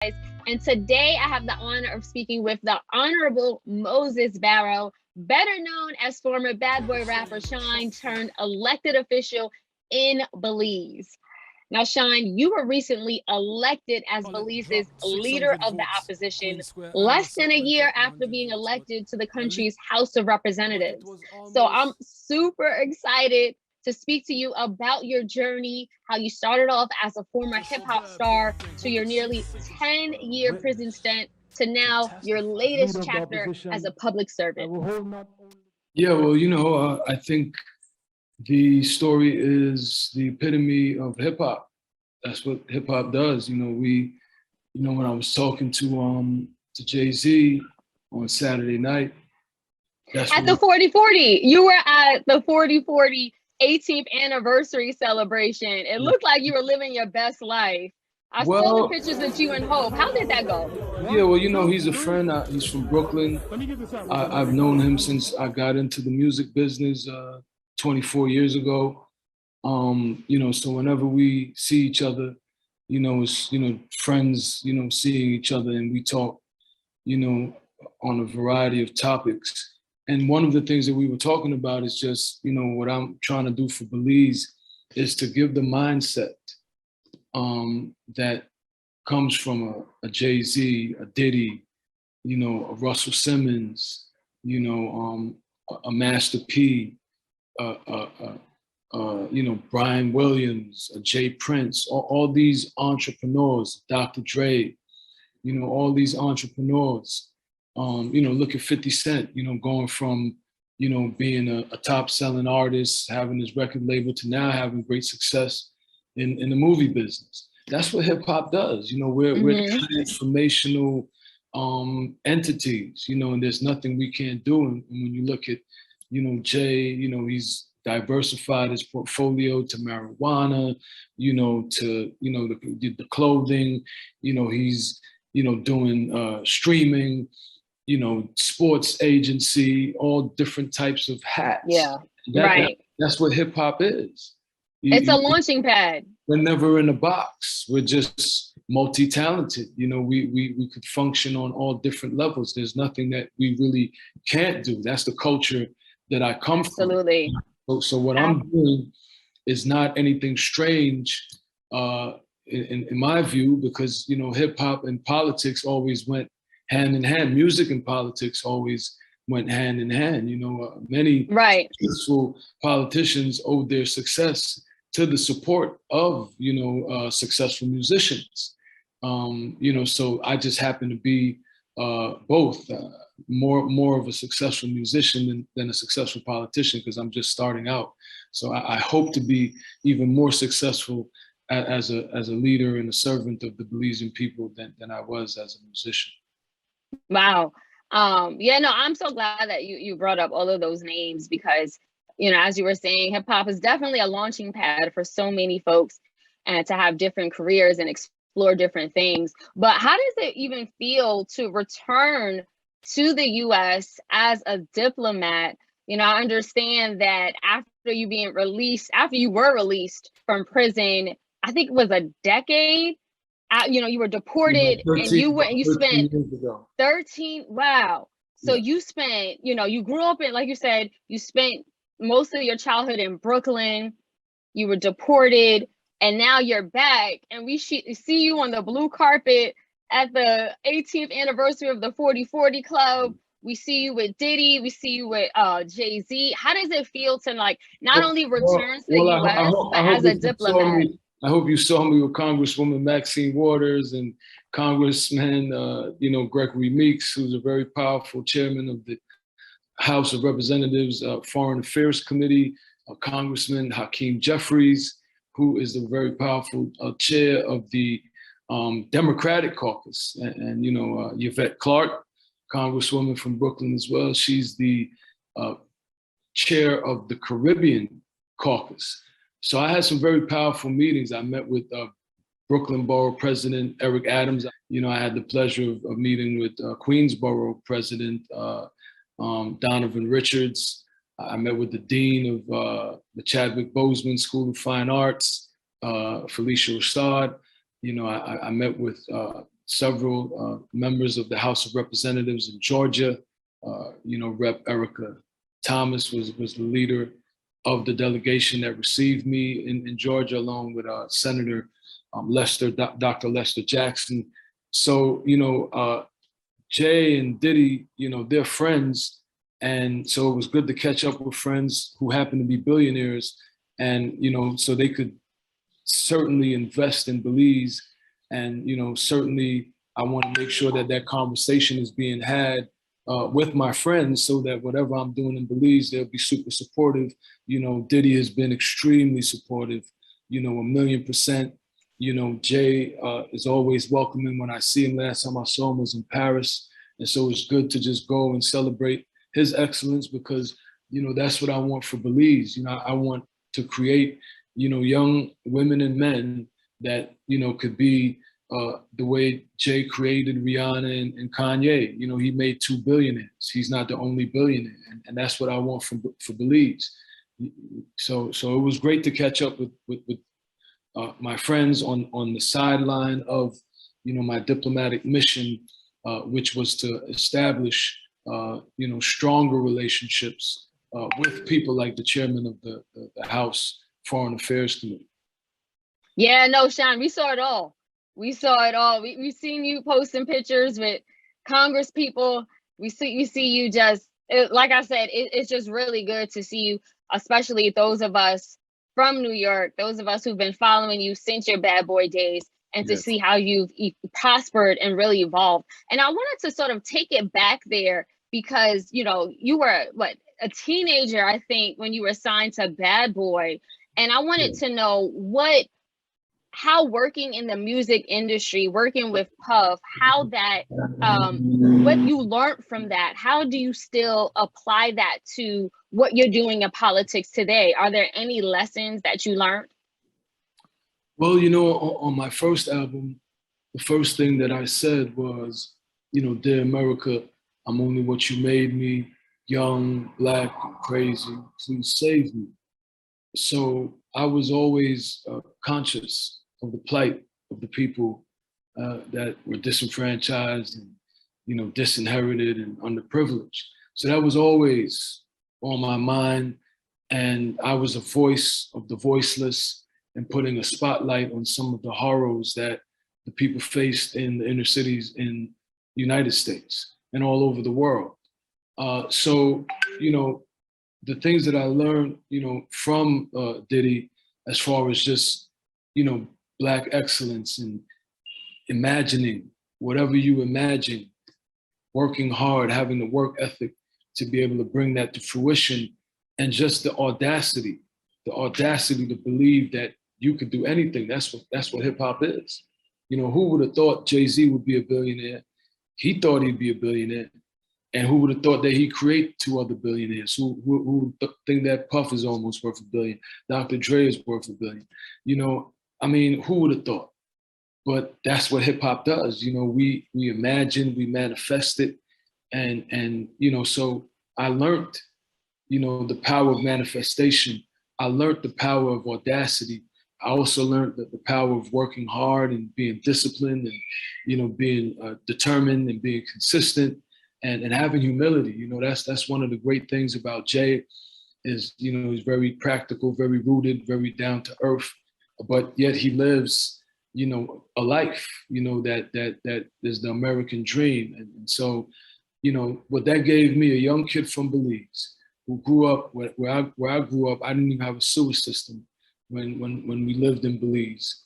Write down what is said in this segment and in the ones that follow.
And today I have the honor of speaking with the Honorable Moses Barrow, better known as former bad boy rapper Shyne turned elected official in Belize. Now, Shyne, you were recently elected as Belize's leader of the opposition less than a year after being elected to the country's House of Representatives. So I'm super excited to speak to you about your journey, how you started off as a former hip hop star to your nearly 10-year prison stint to now your latest chapter as a public servant. Yeah, well, I think the story is the epitome of hip hop. That's what hip hop does. When I was talking to JayZ on Saturday night, at the 4040, you were at the 4040 18th anniversary celebration. It looked like you were living your best life. I saw the pictures of you and Hope. How did that go? Yeah, well, he's a friend. He's from Brooklyn. I've known him since I got into the music business 24 years ago. So whenever we see each other, it's, friends, seeing each other, and we talk, on a variety of topics. And one of the things that we were talking about is just, what I'm trying to do for Belize is to give the mindset that comes from a JayZ, a Diddy, a Russell Simmons, a Master P, Brian Williams, Jay Prince, all these entrepreneurs, Dr. Dre, all these entrepreneurs. Look at 50 Cent, going from, being a top selling artist, having his record label to now having great success in the movie business. That's what hip hop does. We're transformational entities, and there's nothing we can't do. And when you look at, Jay, he's diversified his portfolio to marijuana, to, the clothing, he's, doing streaming, sports agency, all different types of hats. Yeah, right. That's what hip hop is. It's a launching pad. We're never in a box. We're just multi-talented. We could function on all different levels. There's nothing that we really can't do. That's the culture that I come from. Absolutely. So what I'm doing is not anything strange in my view, because, hip hop and politics always went hand in hand. Music and politics always went hand in hand. Many successful politicians owed their success to the support of, successful musicians. So I just happen to be both more of a successful musician than a successful politician, because I'm just starting out. So I hope to be even more successful as a leader and a servant of the Belizean people than I was as a musician. Wow. I'm so glad that you brought up all of those names, because, as you were saying, hip hop is definitely a launching pad for so many folks, and to have different careers and explore different things. But how does it even feel to return to the US as a diplomat? I understand that after you were released from prison, I think it was a decade. You were deported, 13, and you spent 13. Wow. So you spent, you grew up in, like you said, you spent most of your childhood in Brooklyn. You were deported, and now you're back, and we see you on the blue carpet at the 18th anniversary of the 4040 Club. We see you with Diddy. We see you with JayZ. How does it feel to not only return to the US, but as a diplomat? I hope you saw me with Congresswoman Maxine Waters and Congressman, Gregory Meeks, who's a very powerful chairman of the House of Representatives Foreign Affairs Committee, Congressman Hakeem Jeffries, who is the very powerful chair of the Democratic Caucus, and Yvette Clarke, Congresswoman from Brooklyn as well. She's the chair of the Caribbean Caucus. So I had some very powerful meetings. I met with Brooklyn Borough President Eric Adams. I had the pleasure of meeting with Queensborough President Donovan Richards. I met with the Dean of the Chadwick Boseman School of Fine Arts, Felicia Rashad. I met with several members of the House of Representatives in Georgia. Rep. Erica Thomas was the leader of the delegation that received me in Georgia, along with Senator Dr. Lester Jackson. So, Jay and Diddy, they're friends. And so it was good to catch up with friends who happen to be billionaires. And, so they could certainly invest in Belize. And, certainly I want to make sure that that conversation is being had with my friends, so that whatever I'm doing in Belize, they'll be super supportive. Diddy has been extremely supportive, 1,000,000%. Jay is always welcoming when I see him. Last time I saw him was in Paris. And so it's good to just go and celebrate his excellence, because, that's what I want for Belize. I want to create, young women and men that, could be the way Jay created Rihanna and Kanye. He made 2 billionaires. He's not the only billionaire. And that's what I want for Belize. So it was great to catch up with my friends on the sideline of, my diplomatic mission, which was to establish, stronger relationships with people like the chairman of the House Foreign Affairs Committee. Yeah, no, Shyne, we saw it all. We saw it all. We've seen you posting pictures with Congress people. We see you just, like I said, it's just really good to see you, especially those of us from New York, those of us who've been following you since your bad boy days, and to see how you've prospered and really evolved. And I wanted to sort of take it back there, because, you were a teenager, I think, when you were signed to Bad Boy. And I wanted to know how working in the music industry, working with Puff, how that, what you learned from that, how do you still apply that to what you're doing in politics today? Are there any lessons that you learned? Well, on my first album, the first thing that I said was, Dear America, I'm only what you made me, young, Black, and crazy, please save me. So I was always conscious of the plight of the people that were disenfranchised and, disinherited and underprivileged. So that was always on my mind. And I was a voice of the voiceless, and putting a spotlight on some of the horrors that the people faced in the inner cities in the United States and all over the world. So, the things that I learned, from Diddy, as far as just, Black excellence and imagining whatever you imagine, working hard, having the work ethic to be able to bring that to fruition, and just the audacity to believe that you could do anything. That's what hip hop is. Who would have thought JayZ would be a billionaire? He thought he'd be a billionaire. And who would have thought that he'd create 2 other billionaires? Who would think that Puff is almost worth $1 billion? Dr. Dre is worth $1 billion. Who would have thought? But that's what hip hop does. We imagine, we manifest it. And so I learned, the power of manifestation. I learned the power of audacity. I also learned that the power of working hard and being disciplined and, being determined and being consistent. And having humility. That's one of the great things about Jay is, he's very practical, very rooted, very down to earth, but yet he lives, a life, that is the American dream. And so, what that gave me, a young kid from Belize who grew up where I grew up, I didn't even have a sewer system when we lived in Belize.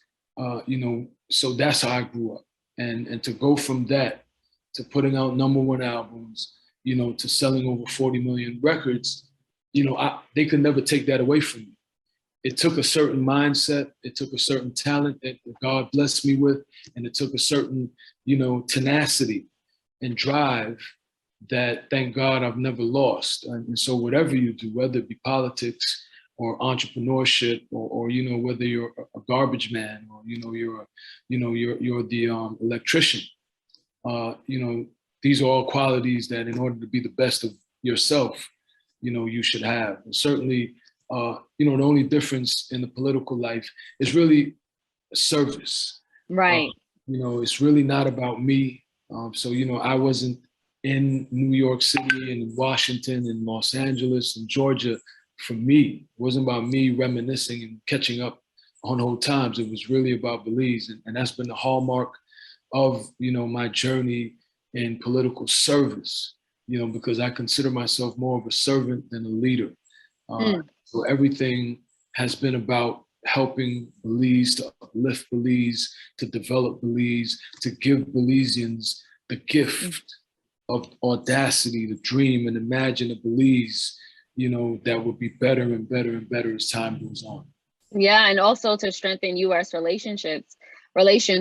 So that's how I grew up. And to go from that to putting out #1 albums, to selling over 40 million records, they could never take that away from me. It took a certain mindset, it took a certain talent that God blessed me with, and it took a certain, tenacity and drive that, thank God, I've never lost. And so whatever you do, whether it be politics or entrepreneurship, or whether you're a garbage man, or you're the electrician. These are all qualities that, in order to be the best of yourself, you should have. And certainly, the only difference in the political life is really service. Right. it's really not about me. So, I wasn't in New York City and Washington and Los Angeles and Georgia for me. It wasn't about me reminiscing and catching up on old times. It was really about Belize. And that's been the hallmark of, my journey in political service, because I consider myself more of a servant than a leader. So everything has been about helping Belize, to uplift Belize, to develop Belize, to give Belizeans the gift of audacity to dream and imagine a Belize, that will be better and better and better as time goes on. Yeah, and also to strengthen U.S. relations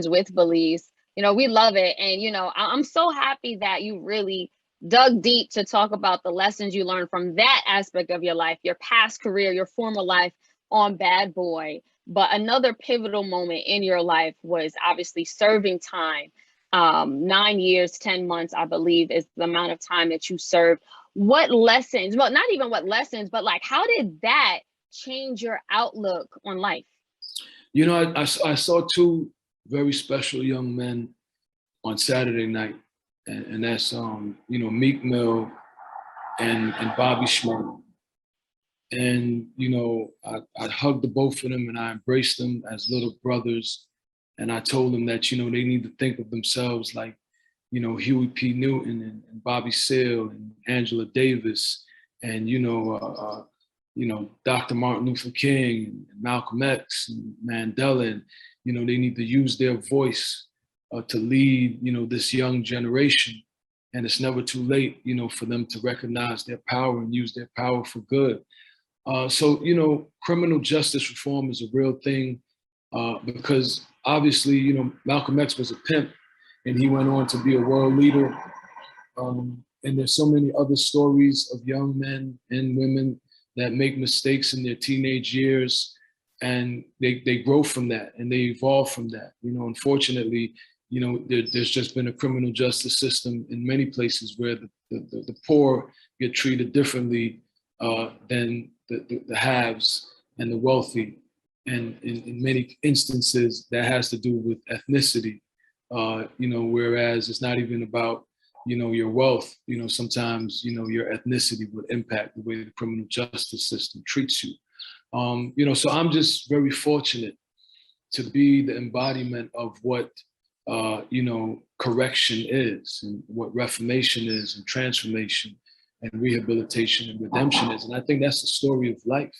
with Belize. We love it. And, I'm so happy that you really dug deep to talk about the lessons you learned from that aspect of your life, your past career, your former life on Bad Boy. But another pivotal moment in your life was obviously serving time. 9 years, 10 months, I believe, is the amount of time that you served. What lessons, well, not even what lessons, but like, how did that change your outlook on life? I saw two very special young men on Saturday night, and that's Meek Mill and Bobby Schmurda. And I hugged the both of them and I embraced them as little brothers, and I told them that they need to think of themselves like Huey P. Newton and Bobby Seale and Angela Davis and Dr. Martin Luther King and Malcolm X and Mandela, and they need to use their voice to lead this young generation. And it's never too late for them to recognize their power and use their power for good. So criminal justice reform is a real thing, because obviously Malcolm X was a pimp and he went on to be a world leader. And there's so many other stories of young men and women that make mistakes in their teenage years, and they grow from that and they evolve from that. Unfortunately, there's just been a criminal justice system in many places where the poor get treated differently than the haves and the wealthy. And in many instances, that has to do with ethnicity, whereas it's not even about your wealth. Sometimes your ethnicity would impact the way the criminal justice system treats you. So I'm just very fortunate to be the embodiment of what correction is, and what reformation is, and transformation and rehabilitation and redemption is. And I think that's the story of life.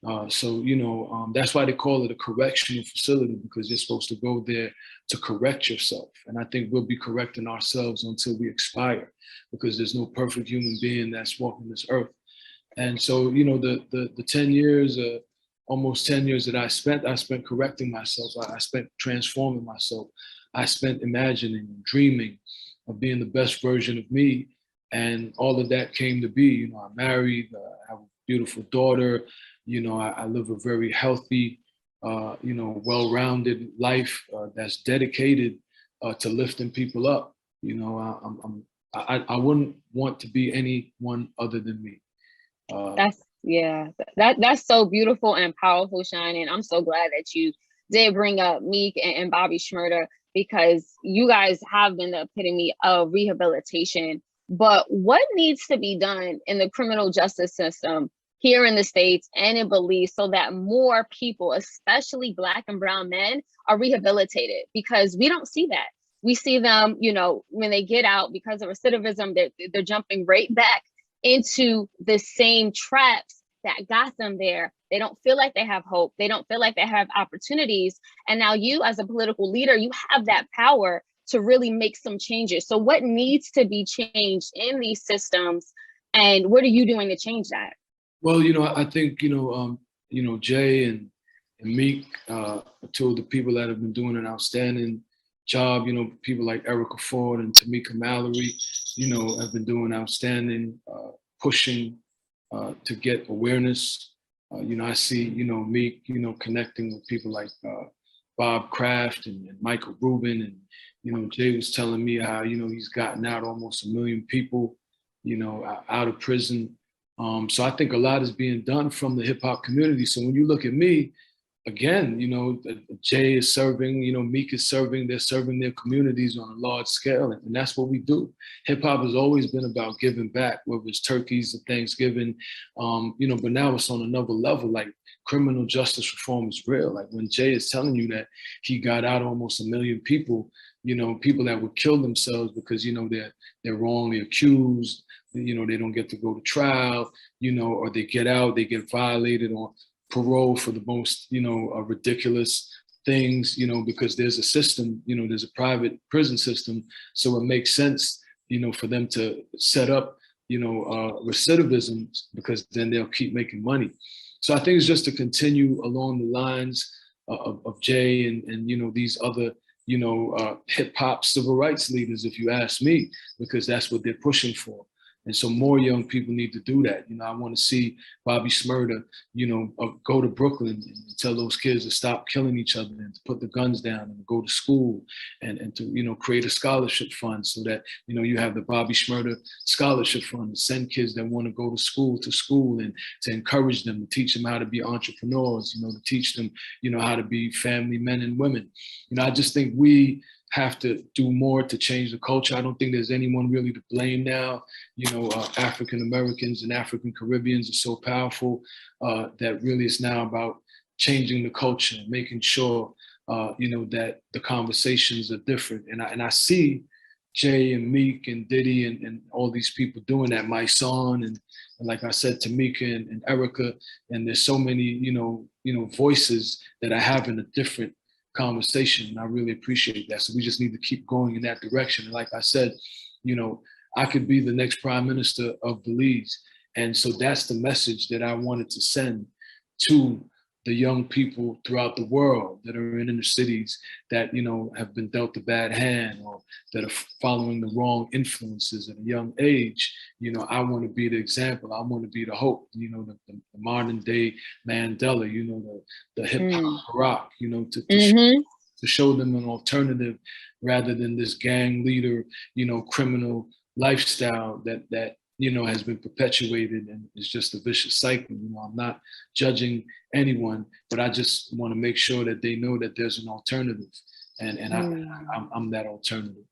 That's why they call it a correctional facility, because you're supposed to go there to correct yourself. And I think we'll be correcting ourselves until we expire, because there's no perfect human being that's walking this earth. And so, the 10 years, almost 10 years that I spent correcting myself. I spent transforming myself. I spent imagining and dreaming of being the best version of me. And all of that came to be. I'm married, I have a beautiful daughter. I live a very healthy, well-rounded life that's dedicated to lifting people up. I wouldn't want to be anyone other than me. That's so beautiful and powerful, Shyne. And I'm so glad that you did bring up Meek and Bobby Schmurda, because you guys have been the epitome of rehabilitation. But what needs to be done in the criminal justice system here in the States and in Belize so that more people, especially Black and brown men, are rehabilitated? Because we don't see that. We see them, when they get out because of recidivism, they're jumping right back into the same traps that got them there. They don't feel like they have hope. They don't feel like they have opportunities. And now you, as a political leader, you have that power to really make some changes. So what needs to be changed in these systems, and what are you doing to change that? Well, I think, Jay and Meek, two of the people that have been doing an outstanding job. People like Erica Ford and Tamika Mallory, have been doing outstanding, pushing to get awareness. I see, Meek, connecting with people like Bob Kraft and Michael Rubin. And, Jay was telling me how, he's gotten out almost 1 million people, out of prison. So I think a lot is being done from the hip hop community. So when you look at me, again, Jay is serving, Meek is serving, they're serving their communities on a large scale. And that's what we do. Hip hop has always been about giving back, whether it's turkeys or Thanksgiving, but now it's on another level. Like criminal justice reform is real. Like when Jay is telling you that he got out almost 1 million people, people that would kill themselves because, they're wrongly accused, they don't get to go to trial, or they get out, they get violated on parole for the most, ridiculous things, because there's a system, there's a private prison system. So it makes sense, for them to set up, recidivism, because then they'll keep making money. So I think it's just to continue along the lines of Jay and these other, hip hop civil rights leaders, if you ask me, because that's what they're pushing for. And so more young people need to do that. I want to see Bobby Shmurda, go to Brooklyn and tell those kids to stop killing each other and to put the guns down and go to school and to, create a scholarship fund so that, you have the Bobby Shmurda Scholarship Fund to send kids that want to go to school and to encourage them, to teach them how to be entrepreneurs, to teach them, how to be family men and women. I just think we have to do more to change the culture. I don't think there's anyone really to blame now. African Americans and African Caribbeans are so powerful that really it's now about changing the culture, making sure that the conversations are different. And I see Jay and Meek and Diddy and all these people doing that. My son and like I said, Tamika and Erica, and there's so many voices that are having a different conversation, and I really appreciate that. So we just need to keep going in that direction. And like I said, I could be the next prime minister of Belize, and so that's the message that I wanted to send to the young people throughout the world that are in inner cities that have been dealt a bad hand or that are following the wrong influences at a young age. I want to be the example. I want to be the hope. The modern day Mandela. The hip hop rock. To show them an alternative rather than this gang leader, criminal lifestyle that has been perpetuated, and it's just a vicious cycle. I'm not judging anyone, but I just want to make sure that they know that there's an alternative, and I'm that alternative.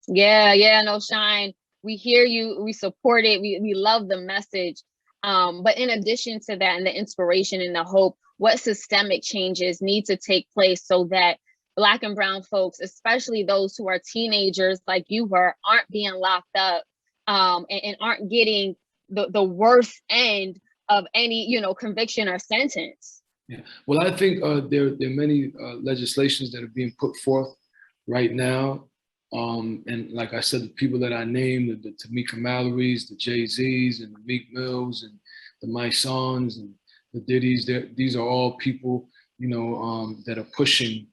Yeah, no, Shyne, we hear you, we support it, we love the message. But in addition to that, and the inspiration and the hope, what systemic changes need to take place so that Black and brown folks, especially those who are teenagers like you were, aren't being locked up and aren't getting the worst end of any, conviction or sentence? Yeah, well, I think there are many legislations that are being put forth right now. And like I said, the people that I named, the Tamika Mallory's, the JayZ's and the Meek Mills and the My Sons and the Diddy's, these are all people, that are pushing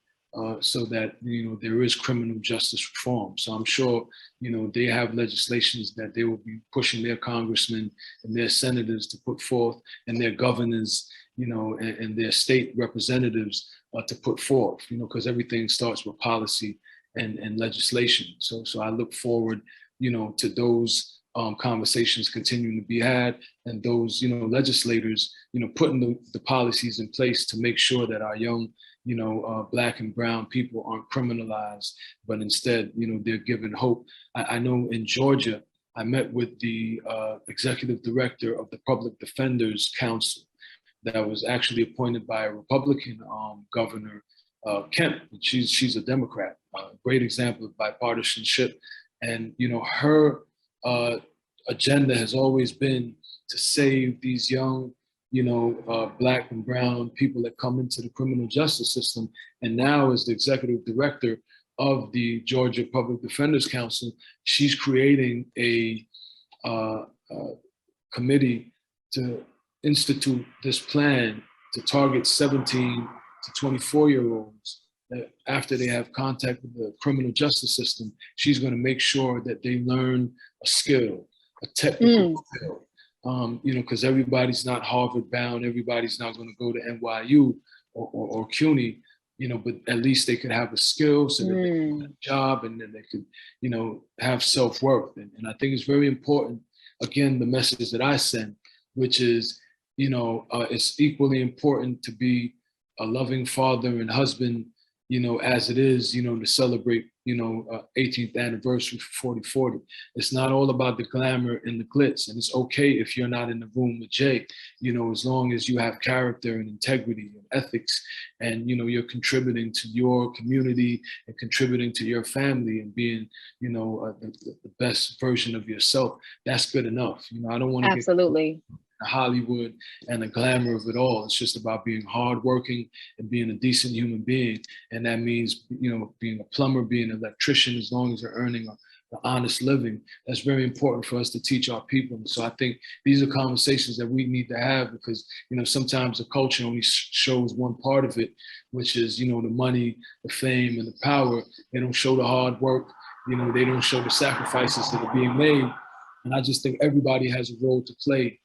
so that, there is criminal justice reform. So I'm sure, they have legislations that they will be pushing their congressmen and their senators to put forth, and their governors, and their state representatives to put forth, because everything starts with policy and legislation. So I look forward, to those conversations continuing to be had, and those, legislators, putting the policies in place to make sure that our young, Black and brown people aren't criminalized, but instead, they're given hope. I know in Georgia, I met with the executive director of the Public Defenders Council that was actually appointed by a Republican governor, Kemp. She's a Democrat, great example of bipartisanship. And, her agenda has always been to save these young, Black and brown people that come into the criminal justice system. And now as the executive director of the Georgia Public Defenders Council, she's creating a committee to institute this plan to target 17 to 24-year-olds that after they have contact with the criminal justice system, she's going to make sure that they learn a skill, a technical skill. Because everybody's not Harvard bound, everybody's not going to go to NYU or CUNY, but at least they could have a skill so that they can get a job, and then they could, have self-worth. And I think it's very important, again, the message that I send, which is, it's equally important to be a loving father and husband, you know, as it is, you know, to celebrate, you know, 18th anniversary for 4040. It's not all about the glamour and the glitz. And it's okay if you're not in the room with Jay, you know, as long as you have character and integrity and ethics, and, you know, you're contributing to your community and contributing to your family and being, you know, the best version of yourself. That's good enough. You know, I don't want to get Absolutely. Hollywood and the glamour of it all. It's just about being hardworking and being a decent human being. And that means, you know, being a plumber, being an electrician, as long as you're earning an honest living. That's very important for us to teach our people. And so I think these are conversations that we need to have, because, you know, sometimes the culture only shows one part of it, which is, you know, the money, the fame, and the power. They don't show the hard work. You know, they don't show the sacrifices that are being made. And I just think everybody has a role to play,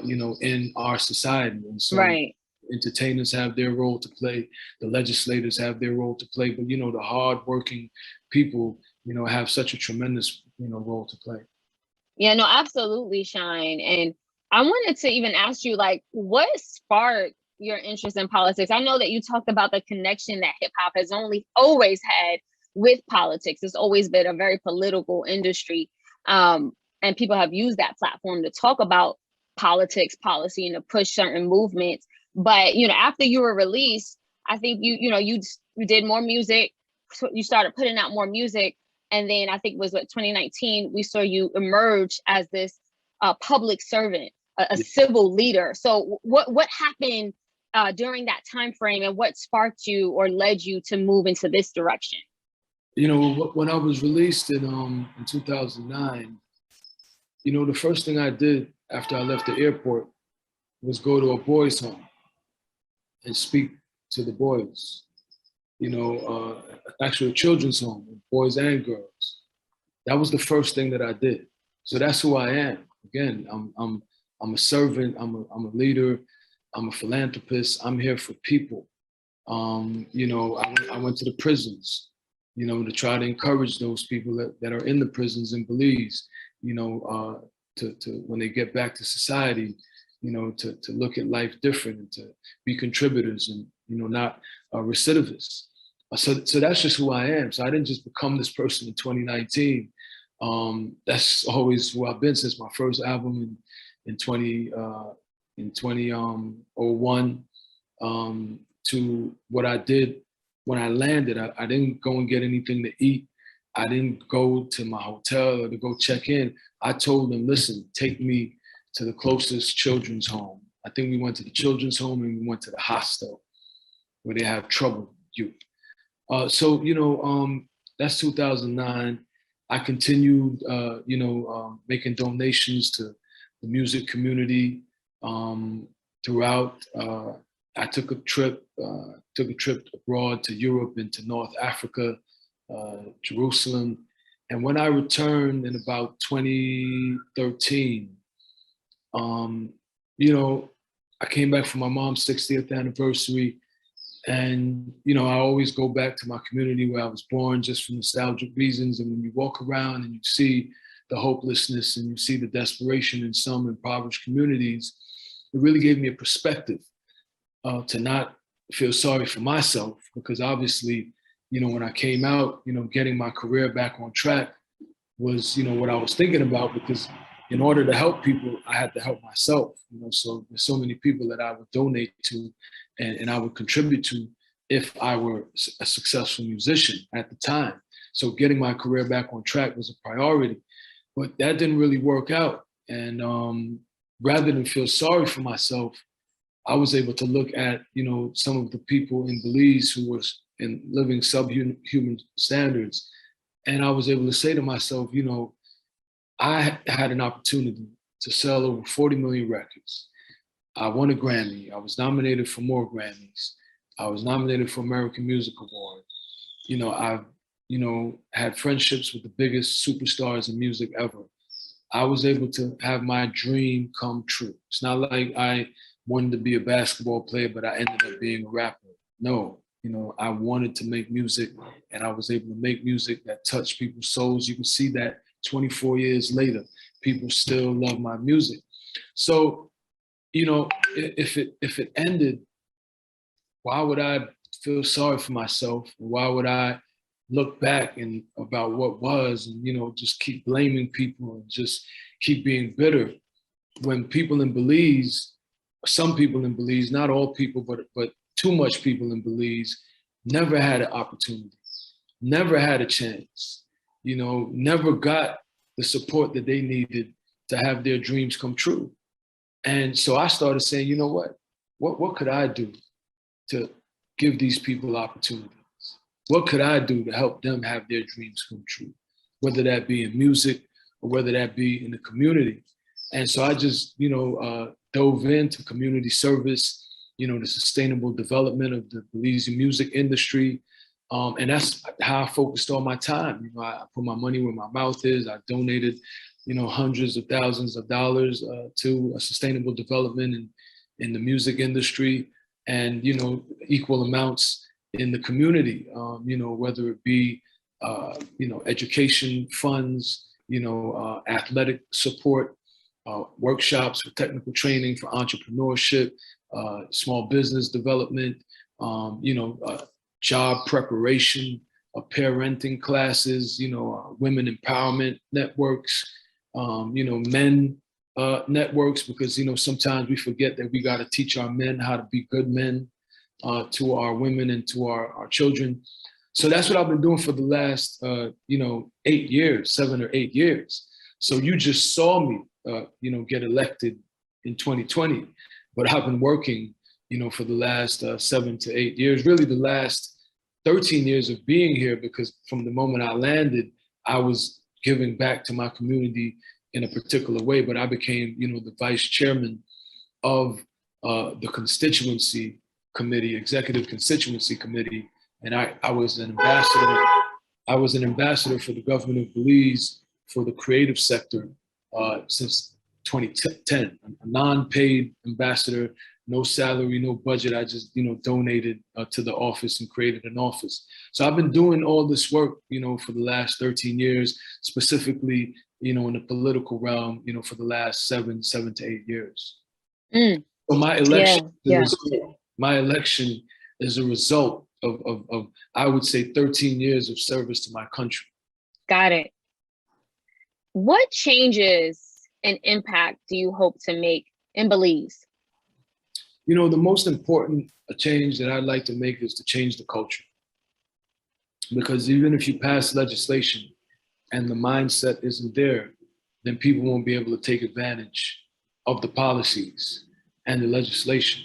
you know, in our society. And so Right. entertainers have their role to play, the legislators have their role to play, but, you know, the hardworking people, you know, have such a tremendous, you know, role to play. Yeah, no, absolutely, Shyne. And I wanted to even ask you, like, what sparked your interest in politics? I know that you talked about the connection that hip hop has always had with politics. It's always been a very political industry. And people have used that platform to talk about politics, policy, and to push certain movements. But, you know, after you were released, I think you did more music. So you started putting out more music. And then I think it was 2019, we saw you emerge as this public servant, a civil leader. So what happened during that time frame, and what sparked you or led you to move into this direction? You know, when I was released in 2009, you know, the first thing I did after I left the airport was go to a boys' home and speak to the boys. You know, actually a children's home, boys and girls. That was the first thing that I did. So that's who I am. Again, I'm a servant. I'm a leader. I'm a philanthropist. I'm here for people. You know, I went to the prisons, you know, to try to encourage those people that are in the prisons in Belize, you know, to when they get back to society, you know, to look at life different and to be contributors and, you know, not recidivists. So that's just who I am. So I didn't just become this person in 2019. That's always who I've been since my first album in 2001 to what I did when I landed. I didn't go and get anything to eat. I didn't go to my hotel or to go check in. I told them, listen, take me to the closest children's home. I think we went to the children's home and we went to the hostel where they have troubled youth. So, you know, that's 2009. I continued, you know, making donations to the music community throughout. I took a trip abroad to Europe and to North Africa, Jerusalem. And when I returned in about 2013, you know, I came back for my mom's 60th anniversary. And, you know, I always go back to my community where I was born just for nostalgic reasons. And when you walk around and you see the hopelessness and you see the desperation in some impoverished communities, it really gave me a perspective to not feel sorry for myself, because obviously, you know, when I came out, you know, getting my career back on track was, you know, what I was thinking about, because in order to help people, I had to help myself, you know, so there's so many people that I would donate to and I would contribute to if I were a successful musician at the time. So getting my career back on track was a priority, but that didn't really work out. And rather than feel sorry for myself, I was able to look at, you know, some of the people in Belize who were living subhuman standards. And I was able to say to myself, you know, I had an opportunity to sell over 40 million records. I won a Grammy. I was nominated for more Grammys. I was nominated for American Music Award. You know, I've, you know, had friendships with the biggest superstars in music ever. I was able to have my dream come true. It's not like I wanted to be a basketball player, but I ended up being a rapper. No, you know, I wanted to make music, and I was able to make music that touched people's souls. You can see that 24 years later, people still love my music. So, you know, if it ended why would I feel sorry for myself? Why would I look back and about what was and, just keep blaming people and just keep being bitter when people in Belize, some people in Belize, not all people, but too much people in Belize never had an opportunity, never had a chance, never got the support that they needed to have their dreams come true. And so I started saying, you know what could I do to give these people opportunities? What could I do to help them have their dreams come true? Whether that be in music or whether that be in the community. And so I just, dove into community service, the sustainable development of the Belizean music industry. And that's how I focused all my time. I put my money where my mouth is. I donated, hundreds of thousands of dollars to a sustainable development in the music industry, and equal amounts in the community. Whether it be education funds, athletic support, workshops for technical training for entrepreneurship, small business development, job preparation, parenting classes, women empowerment networks, men networks, because sometimes we forget that we got to teach our men how to be good men to our women and to our children. So that's what I've been doing for the last 8 years, 7 or 8 years. So you just saw me get elected in 2020, but I've been working for the last 7 to 8 years, really the last 13 years of being here, because from the moment I landed, I was giving back to my community in a particular way, but I became, the vice chairman of the constituency committee, executive constituency committee. And I was an ambassador. I was an ambassador for the government of Belize for the creative sector since 2010, a non-paid ambassador, no salary, no budget. I just, donated to the office and created an office. So I've been doing all this work, for the last 13 years, specifically, in the political realm, for the last seven to 8 years. So my election, my election is a result of, I would say, 13 years of service to my country. Got it. What changes and impact do you hope to make in Belize? The most important change that I'd like to make is to change the culture. Because even if you pass legislation and the mindset isn't there, then people won't be able to take advantage of the policies and the legislation.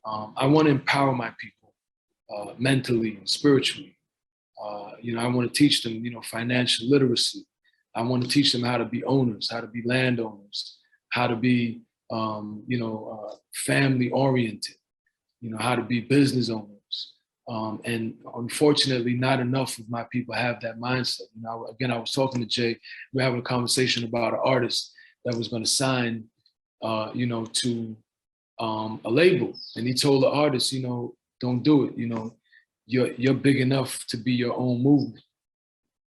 I want to empower my people mentally and spiritually. I want to teach them, financial literacy. I want to teach them how to be owners, how to be landowners, how to be, family oriented, how to be business owners. And unfortunately, not enough of my people have that mindset. Again, I was talking to Jay, we were having a conversation about an artist that was going to sign, to a label. And he told the artist, don't do it. You're big enough to be your own movement.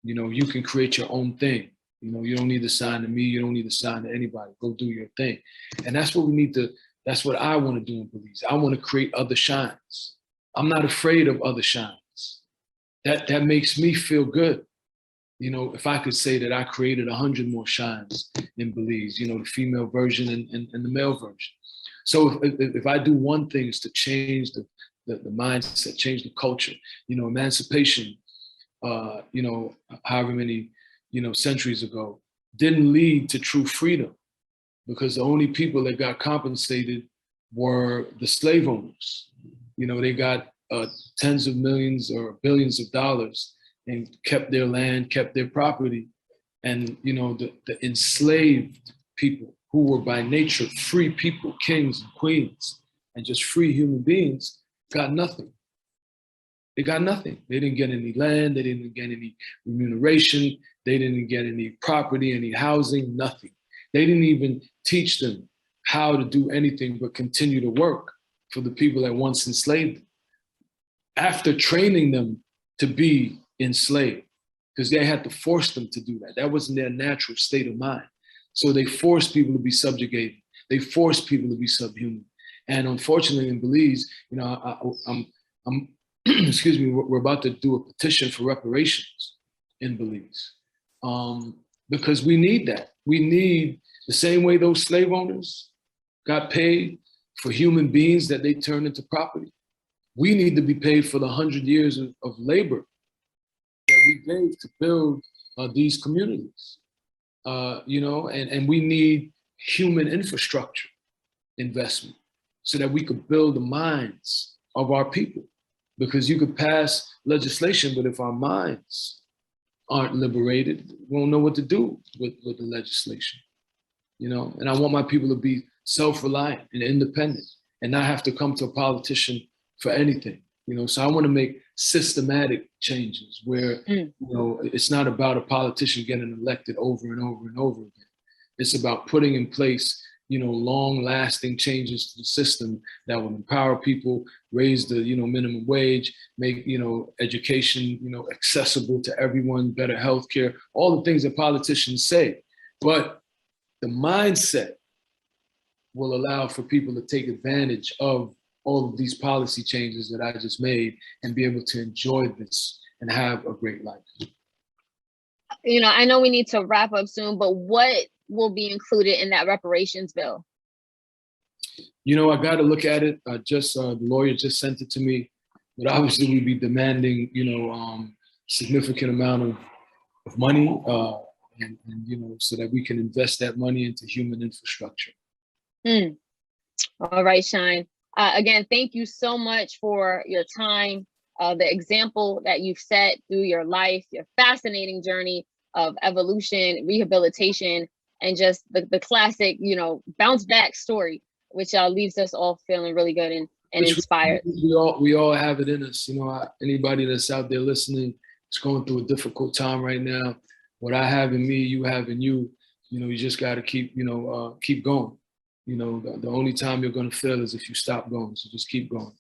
You can create your own thing. You don't need to sign to me. You don't need to sign to anybody. Go do your thing. And that's what we need to, that's what I want to do in Belize. I want to create other shines. I'm not afraid of other shines. That makes me feel good. If I could say that I created 100 more shines in Belize, the female version and the male version. So if I do one thing, is to change the mindset, change the culture, emancipation, however many, centuries ago, didn't lead to true freedom, because the only people that got compensated were the slave owners. They got tens of millions or billions of dollars and kept their land, kept their property. And, the enslaved people who were by nature free people, kings and queens, and just free human beings, got nothing. They got nothing. They didn't get any land. They didn't get any remuneration. They didn't get any property, any housing, nothing. They didn't even teach them how to do anything but continue to work for the people that once enslaved them, after training them to be enslaved, because they had to force them to do that. That wasn't their natural state of mind. So they forced people to be subjugated. They forced people to be subhuman. And unfortunately, in Belize, you know, I'm excuse me, we're about to do a petition for reparations in Belize, because we need that. We need the same way those slave owners got paid for human beings that they turned into property. We need to be paid for the 100 years of labor that we gave to build these communities. You know, and we need human infrastructure investment so that we could build the minds of our people. Because you could pass legislation, but if our minds aren't liberated, we won't know what to do with the legislation. You know, and I want my people to be self-reliant and independent and not have to come to a politician for anything. You know, so I want to make systematic changes where, you know, it's not about a politician getting elected over and over and over again. It's about putting in place, you know, long-lasting changes to the system that will empower people, raise the, you know, minimum wage, make, you know, education, you know, accessible to everyone, better healthcare, all the things that politicians say. But the mindset will allow for people to take advantage of all of these policy changes that I just made and be able to enjoy this and have a great life. You know, I know we need to wrap up soon, but what will be included in that reparations bill? You know, I got to look at it. The lawyer just sent it to me, but obviously we'd be demanding, you know, significant amount of money, and you know, so that we can invest that money into human infrastructure. All right, Shyne. Again, thank you so much for your time, the example that you've set through your life, your fascinating journey of evolution, rehabilitation, and just the classic, you know, bounce back story, which leaves us all feeling really good and inspired. We all have it in us. You know, anybody that's out there listening is going through a difficult time right now. What I have in me, you have in you. You know, you just got to keep, you know, keep going. You know, the only time you're going to fail is if you stop going. So just keep going.